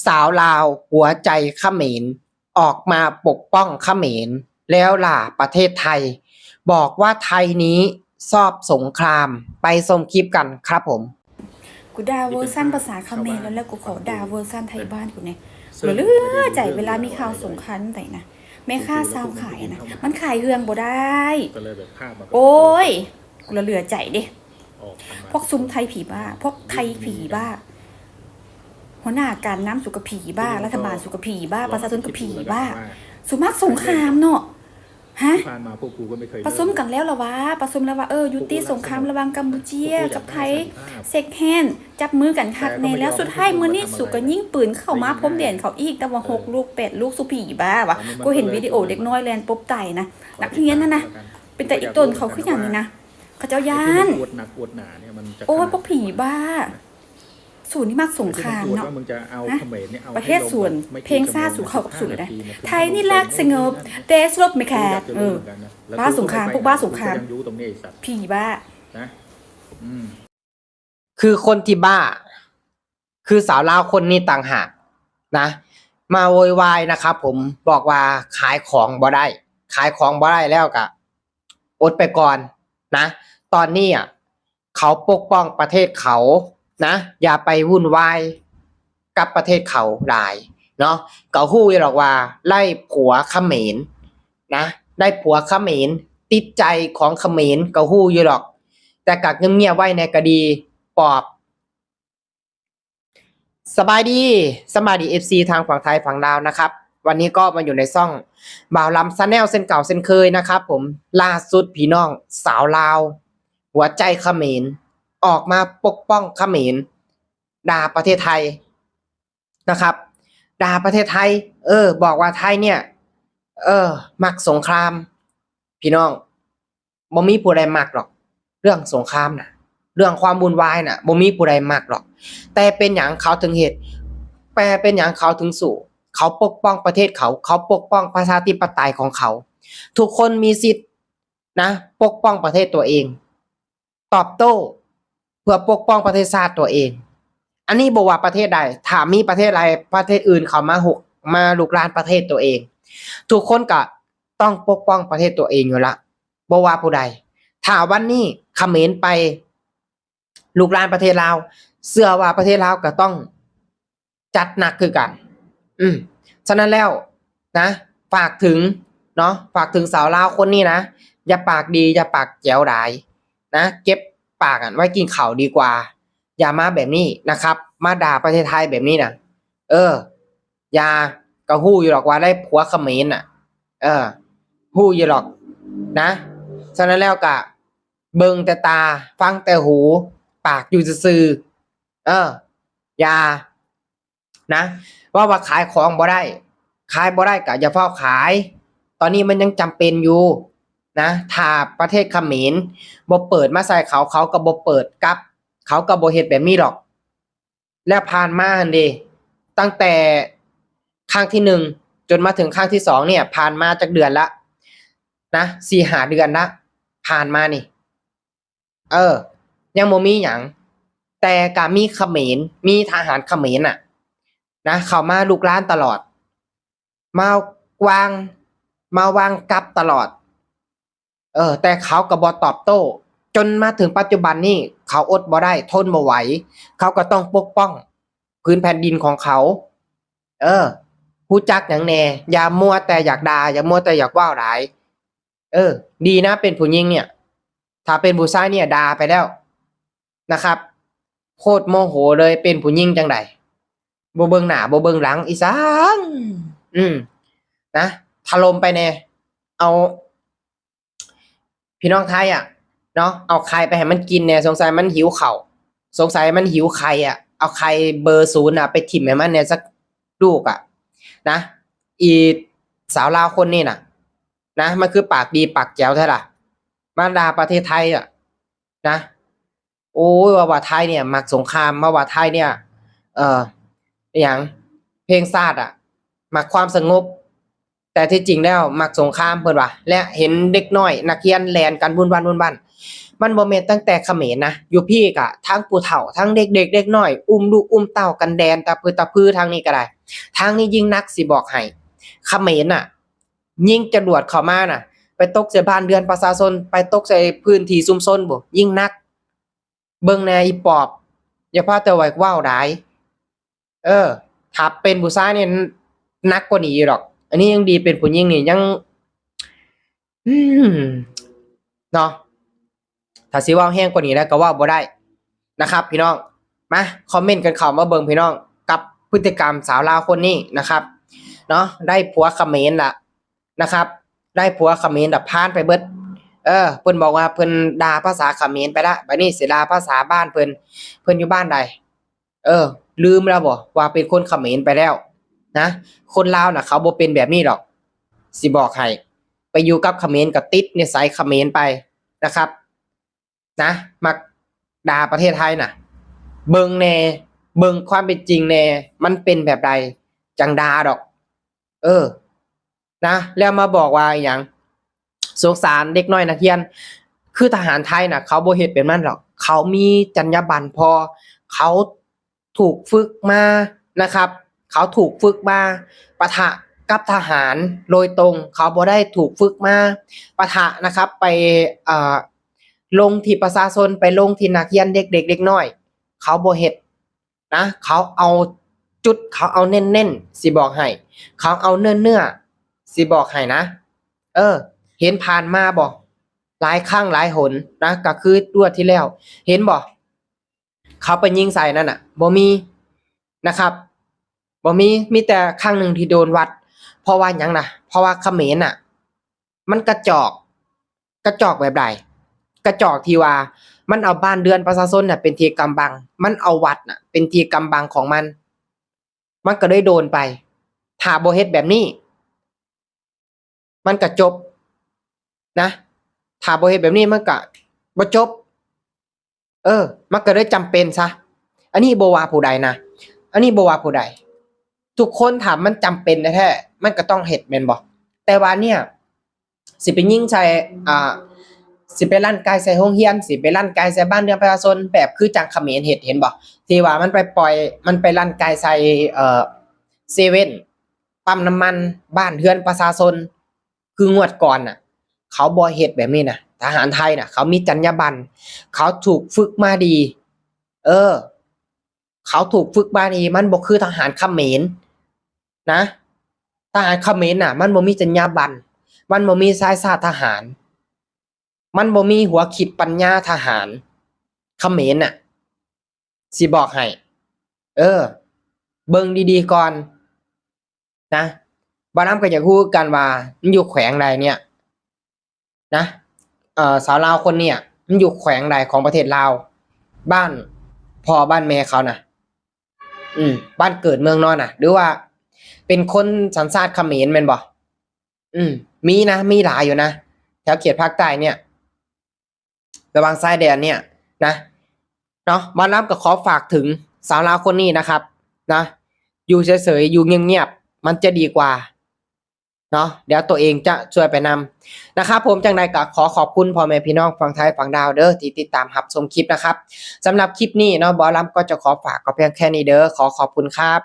สาวลาวหัวใจเขมรออกมาปกป้องเขมรแล้วล่ะประเทศไทยบอกว่าไทยนี้ชอบสงครามไปชมคลิปกันครับผมกูด่าเวอร์ชั่นภาษาเขมรแล้วกูขอด่าเวอร์ชั่นไทยบ้านกูเนี่ยเหลือใจเวลามีข่าวสงครามไหนนะแม่ค่าซาวขายนะมันขายเฮืองบ่ได้ก็เลยแบบภาพมาโอ้ยกูเหลือใจดิพวกซุ้มไทยผีบ้าพวกไทยผีบ้าหัวหน้าการน้ำสุกผีบ้ารัฐบาลสุกผีบ้าประชาชนกับผีบ้าสุมากสงครามเนาะฮะผ่านมาพวกกูก็ไม่เคยผสมกันแล้วหรอวะผสมแล้วว่ายุติสงครามระหว่างกัมพูชีกับไทยเซ็กแฮนจับมือกันคักแน่แล้วสุดท้ายมื้อนี้สุก็ยิงปืนเข้ามาพรมแดนเขาอีกแต่ว่า6ลูก8ลูกสุผีบ้าวะกูเห็นวิดีโอเด็กน้อยแลนปบไตนะนักเรียนนะเป็นแต่อีต้นเขาคือหยังนี่นะเขาเจ้ายานอวดหนักอวดหนาเนี่ยมันจะโอ้ยพวกผีบ้าศูนย์นี่มากสงครามเนาะประเทศส่วนเพลงซ่าสู่เขากับสู่เลยนะไทยนี่รักสงบเตสลบไม่แคร์บ้าสงครามพวกบ้าสงครามผีบ้านะคือคนที่บ้าคือสาวลาวคนนี้ต่างหากนะมาโวยวายนะครับผมบอกว่าขายของบ่ได้ขายของบ่ได้แล้วก็อดไปก่อนนะตอนนี้เขาปกป้องประเทศเขานะอย่าไปวุ่นวายกับประเทศเขาหลายเนาะก็ฮู้อยู่หรอกว่าไล่ผัวเขมรนะได้ผัวเขมรติดใจของเขมรก็ฮู้อยู่หรอกแต่กักเงียบๆไว้ในคดีปอบสบายดีFC ทางฝั่งไทยฝั่งลาวนะครับวันนี้ก็มาอยู่ในซ่องบ่าวลำชาแนลเส้นเก่าเส้นเคยนะครับผมล่าสุดพี่น้องสาวลาวหัวใจเขมรออกมาปกป้องเขมรด่าประเทศไทยนะครับด่าประเทศไทยบอกว่าไทยเนี่ยมักสงครามพี่น้องบ่มีผู้ใดมักหรอกเรื่องสงครามน่ะเรื่องความวุ่นวายน่ะบ่มีผู้ใดมักหรอกแต่เป็นหยังเขาถึงเฮ็ดแปลเป็นหยังเขาถึงสู้เขาปกป้องประเทศเขาปกป้องประชาธิปไตยของเขาทุกคนมีสิทธิ์นะปกป้องประเทศตัวเองตอบโต้เพื่อปกป้องประเทศชาติตัวเองอันนี้บ่ว่าประเทศใดถ้ามีประเทศใดประเทศอื่นเข้ามาลุกรานประเทศตัวเองทุกคนก็ต้องปกป้องประเทศตัวเองอยู่ละบ่ว่าผู้ใดถ้าวันนี้เขมรไปลุกรานประเทศลาวเชื่อว่าประเทศลาวก็ต้องจัดหนักคือกันฉะนั้นแล้วนะฝากถึงเนาะฝากถึงสาวลาวคนนี้นะอย่าปากดีอย่าปากแจ๋วหลายนะเก็บปากไว้กินข้าวดีกว่าอย่ามาแบบนี้นะครับมาด่าประเทศไทยแบบนี้นะอย่าก็ฮู้อยู่หรอกว่าได้ผัวเขมรน่ะฮู้อยู่หรอกนะฉะนั้นแล้วก็เบิ่งแต่ตาฟังแต่หูปากอยู่ซื่ออย่านะว่าขายของบ่ได้ขายบ่ได้ก็อย่าเฝ้าขายตอนนี้มันยังจำเป็นอยู่นะถ้าประเทศเขมรบ่เปิดมาใส่เขาก็บ่เปิดกับเขาก็บ่เฮ็ดแบบนี้หรอกแล้วผ่านมาหั่นเด้ตั้งแต่ครั้งที่1จนมาถึงครั้งที่2เนี่ยผ่านมาจักเดือนละนะ 4-5 เดือนละผ่านมานี่ยังบ่มีหยังแต่ก็มีเขมรมีทหารเขมรน่ะนะเข้ามาลุกรานตลอดมาวางกับตลอดแต่เขาก็บ่ตอบโต้จนมาถึงปัจจุบันนี้เขาอดบ่ได้ทนบ่ไหวเขาก็ต้องปกป้องพื้นแผ่นดินของเขาฮู้จักหยังแน่อย่ามัวแต่อยากด่าอย่ามัวแต่อยากว้าวหลายดีนะเป็นผู้หญิงเนี่ยถ้าเป็นผู้ชายเนี่ยด่าไปแล้วนะครับโคตรโมโหเลยเป็นผู้หญิงจังได๋บ่เบิ่งหน้าบ่เบิ่งหลังอีสังนะถล่มไปแน่เอาพี่น้องไทยเนาะเอาไข่ไปให้มันกินแน่สงสัยมันหิวข้าวสงสัยมันหิวไข่เอาไข่เบอร์0ไปถิ่มให้มันเนี่ยสักลูกนะอีสาวลาวคนนี้น่ะนะมันคือปากดีปากแจ๋วแท้ล่ะมาด่าประเทศไทยนะโอ้ยว่าไทยเนี่ยมักสงครามว่าไทยเนี่ยอย่างเพลงชาติมักความสงบแต่ที่จริงแล้วมักสงครามเพิ่นว่าและเห็นเด็กน้อยนักเรียนแล่นกันวุ่นวัน มันบ่แม่นตั้งแต่เขมรนะอยู่พี่ก็ทั้งผู้เฒ่าทั้งเด็กๆเด็กน้อยอุ้มลูกอุ้มเต้ากันแดนตะพือทางนี้ก็ได้ทางนี้ยิ่งนักสิบอกให้เขมรน่ะยิงจรวดเข้ามาน่ะไปตกใส่บ้านเรือนประชาชนไปตกใส่พื้นที่ชุมชนบ่ยิ่งนักเบิ่งแน่อีปอบอย่าพาแต่ไว้ว้าวหลายถ้าเป็นผู้ชายนี่หนักกว่านี้อยู่ดอกอันนี้ยังดีเป็นผู้หญิงนี่ยังอืมเนาะถ้าสิเว้าแฮงกว่านี้แล้วก็เว้าบ่ได้นะครับ พี่น้องมาคอมเมนต์กันเข้ามาเบิ่งพี่น้องกับพฤติกรรมสาวลาวคนนี้นะครับเนาะได้ผัวเขมรล่ะนะครับ ได้ผัวเขมรผ่านไปเบิดเพิ่นบอกว่าเพิ่นด่าภาษาเขมรไปละบัดนี้สิด่าภาษาบ้านเพิ่นอยู่บ้านใดลืมแล้วบ่ว่าเป็นคนเขมรไปแล้วนะคนลาวน่ะเขาบ่เป็นแบบนี้หรอกสิบอกให้ไปอยู่กับเขมรก็ติดนิสัยเขมรไปนะครับนะมักด่าประเทศไทยน่ะเบิ่งแน่เบิ่งความเป็นจริงแน่มันเป็นแบบใดจังด่าดอกนะแล้วมาบอกว่าอีหยังสงสารเด็กน้อยนักเรียนคือทหารไทยน่ะเขาบ่เฮ็ดเป็นมันหรอกเขามีจรรยาบรรณพอเขาถูกฝึกมานะครับเขาถูกฝึกมาปะทะกับทหารโดยตรงเขาบ่ได้ถูกฝึกมาปะทะนะครับไปลงที่ประชาชนไปลงที่นักเรียนเด็กๆเด็กน้อยเขาบ่เฮ็ดนะเขาเอาจุดเขาเอาเน้นๆสิบอกให้เขาเอาเนื้อสิบอกให้นะเห็นผ่านมาบ่หลายครั้งหลายหนนะก็คือตัวที่แล้วเห็นบ่เขาไปยิงใส่นั่นน่ะบ่มีนะครับบ่มีแต่ครั้งหนึ่งที่โดนวัดเพราะว่าหยังน่ะเพราะว่าเขมรน่ะมันกระจอกแบบใดกระจอกที่ว่ามันเอาบ้านเรือนประชาชนน่ะเป็นที่กำบังมันเอาวัดน่ะเป็นที่กำบังของมันก็เลยโดนไปถ้าบ่เฮ็ดแบบนี้มันก็จบนะถ้าบ่เฮ็ดแบบนี้มันก็บ่จบมันก็เลยจำเป็นซะอันนี้บ่ว่าผู้ใดนะอันนี้บ่ว่าผู้ใดทุกคนถ้ามันจำเป็นแท้ๆมันก็ต้องเฮ็ดแม่นบ่แต่ว่าเนี่ยสิไปยิงใส่สิไปลั่นไกใส่โรงเรียนสิไปลั่นไกใส่บ้านเรือนประชาชนแบบคือจังเขมรเฮ็ดเห็นบ่ที่ว่ามันไปปล่อยมันไปลั่นไกใส่เซเว่นปั๊มน้ำมันบ้านเรือนประชาชนคืองวดก่อนน่ะเขาบ่เฮ็ดแบบนี้นะทหารไทยน่ะเขามีจรรยาบรรณเขาถูกฝึกมาดีเขาถูกฝึกมาดีมันบ่คือทหารเขมรนะทหารเขมรน่ะมันบ่มีจรรยาบรรณมันบ่มีสายชาติทหารมันบ่มีหัวคิดปัญญาทหารเขมรน่ะสิบอกให้เบิ่งดีๆก่อนนะบ่นำก็อยากฮู้กันว่ามันอยู่แขวงใดเนี่ยนะสาวลาวคนเนี่ยมันอยู่แขวงใดของประเทศลาวบ้านพ่อบ้านแม่เขาน่ะบ้านเกิดเมืองนอนน่ะหรือว่าเป็นคนสัญชาติเขมรแม่นบ่มีนะมีหลายอยู่นะแถวเขตภาคใต้เนี่ยระหว่างชายแดนเนี่ยนะเนาะบ่นำก็ขอฝากถึงสาวลาวคนนี้นะครับนะอยู่เฉยๆอยู่เงียบๆมันจะดีกว่าเนาะเดี๋ยวตัวเองจะช่วยไปนำนะครับผมจังใดก็ขอขอบคุณพ่อแม่พี่น้องฝั่งไทยฝั่งดาวเด้อที่ติดตามรับชมคลิปนะครับสำหรับคลิปนี้เนาะบ่ลำก็จะขอฝากก็เพียงแค่นี้เด้อขอขอบคุณครับ